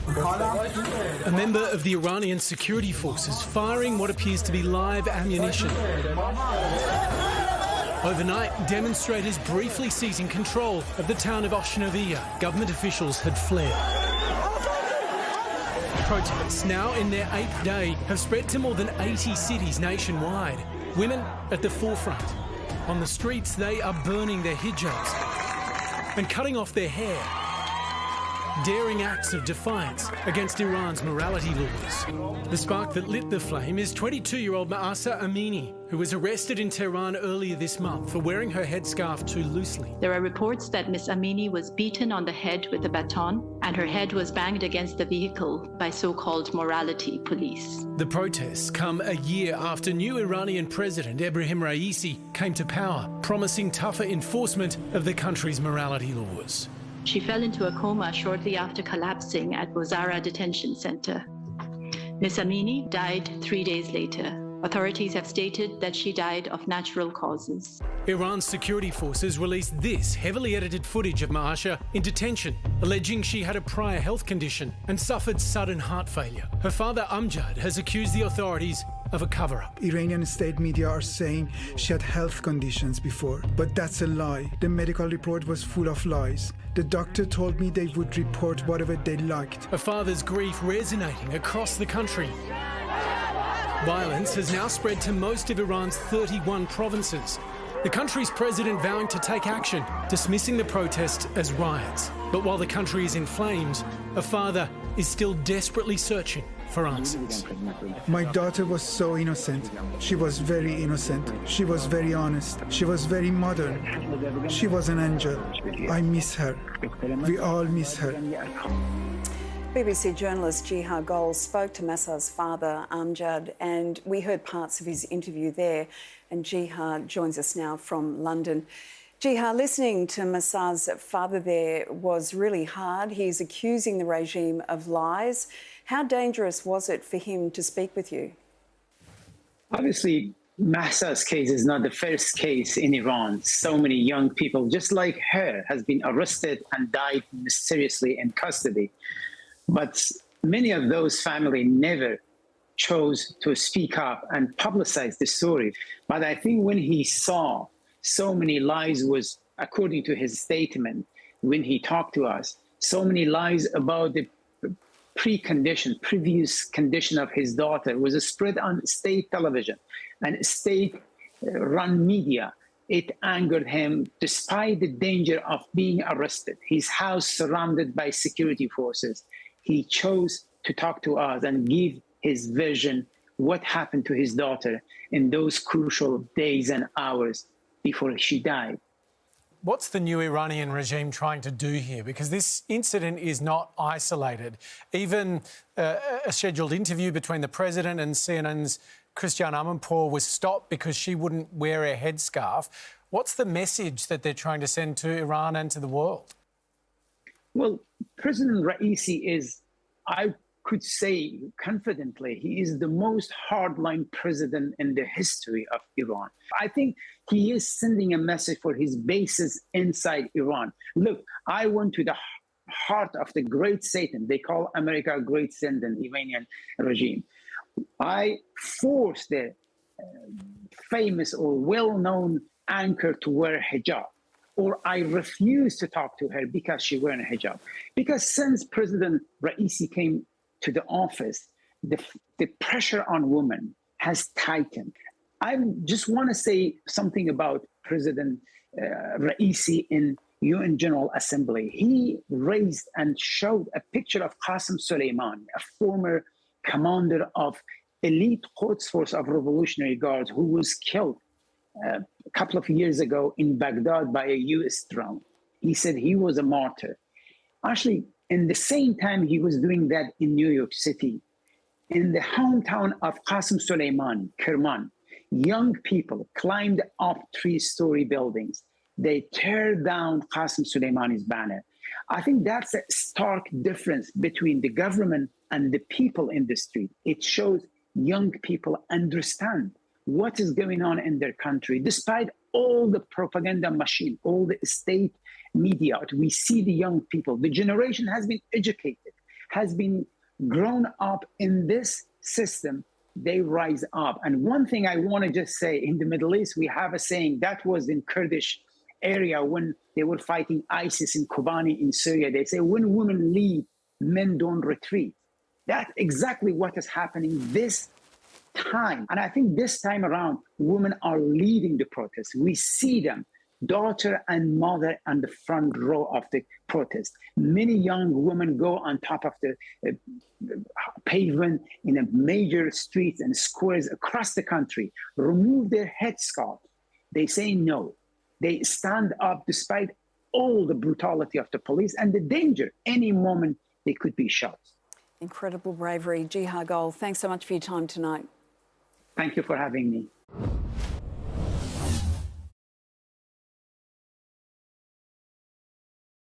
A member of the Iranian security forces firing what appears to be live ammunition. Overnight, demonstrators briefly seizing control of the town of Oshnavia. Government officials had fled. Protests, now in their 8th day, have spread to more than 80 cities nationwide. Women at the forefront. On the streets, they are burning their hijabs and cutting off their hair. Daring acts of defiance against Iran's morality laws. The spark that lit the flame is 22-year-old Mahasa Amini, who was arrested in Tehran earlier this month for wearing her headscarf too loosely. There are reports that Miss Amini was beaten on the head with a baton and her head was banged against the vehicle by so-called morality police. The protests come a year after new Iranian President Ebrahim Raisi came to power, promising tougher enforcement of the country's morality laws. She fell into a coma shortly after collapsing at Bozara Detention Center. Miss Amini died 3 days later. Authorities have stated that she died of natural causes. Iran's security forces released this heavily edited footage of Mahasa in detention, alleging she had a prior health condition and suffered sudden heart failure. Her father, Amjad, has accused the authorities of a cover-up. Iranian state media are saying she had health conditions before, but that's a lie. The medical report was full of lies. The doctor told me they would report whatever they liked. A father's grief resonating across the country. Violence has now spread to most of Iran's 31 provinces. The country's president vowing to take action, dismissing the protests as riots. But while the country is in flames, a father is still desperately searching for answers. My daughter was so innocent. She was very innocent. She was very honest. She was very modern. She was an angel. I miss her. We all miss her. BBC journalist Jihar Gol spoke to Masa's father, Amjad, and we heard parts of his interview there. And Jihar joins us now from London. Jihar, listening to Masa's father there was really hard. He's accusing the regime of lies. How dangerous was it for him to speak with you? Obviously, Mahasa's case is not the first case in Iran. So many young people, just like her, has been arrested and died mysteriously in custody. But many of those families never chose to speak up and publicize the story. But I think when he saw so many lies was, according to his statement, when he talked to us, so many lies about the previous condition of his daughter was spread on state television and state-run media. It angered him despite the danger of being arrested. His house surrounded by security forces. He chose to talk to us and give his version what happened to his daughter in those crucial days and hours before she died. What's the new Iranian regime trying to do here? Because this incident is not isolated. Even a scheduled interview between the president and CNN's Christiane Amanpour was stopped because she wouldn't wear a headscarf. What's the message that they're trying to send to Iran and to the world? Well, President Raisi is, I could say confidently, he is the most hardline president in the history of Iran. I think he is sending a message for his bases inside Iran. Look, I went to the heart of the great Satan. They call America great Satan, Iranian regime. I forced the famous or well-known anchor to wear hijab, or I refused to talk to her because she wearing a hijab. Because since President Raisi came to the office, the pressure on women has tightened. I just want to say something about President Raisi in UN General Assembly. He raised and showed a picture of Qasem Soleimani, a former commander of elite Quds Force of Revolutionary Guards who was killed a couple of years ago in Baghdad by a US drone. He said he was a martyr. Actually, in the same time he was doing that in New York City, in the hometown of Qasem Soleimani, Kerman, young people climbed up 3-story buildings. They tear down Qasem Soleimani's banner. I think that's a stark difference between the government and the people in the street. It shows young people understand what is going on in their country. Despite all the propaganda machine, all the state media, we see the young people, the generation has been educated, has been grown up in this system, they rise up. And one thing I want to just say, in the Middle East, we have a saying that was in Kurdish area when they were fighting ISIS in Kobani in Syria. They say, when women lead, men don't retreat. That's exactly what is happening this time. And I think this time around, women are leading the protests. We see them, daughter and mother, on the front row of the protest. Many young women go on top of the pavement in a major streets and squares across the country, remove their headscarf. They say no. They stand up despite all the brutality of the police and the danger. Any moment they could be shot. Incredible bravery. Jihad Gol, thanks so much for your time tonight. Thank you for having me.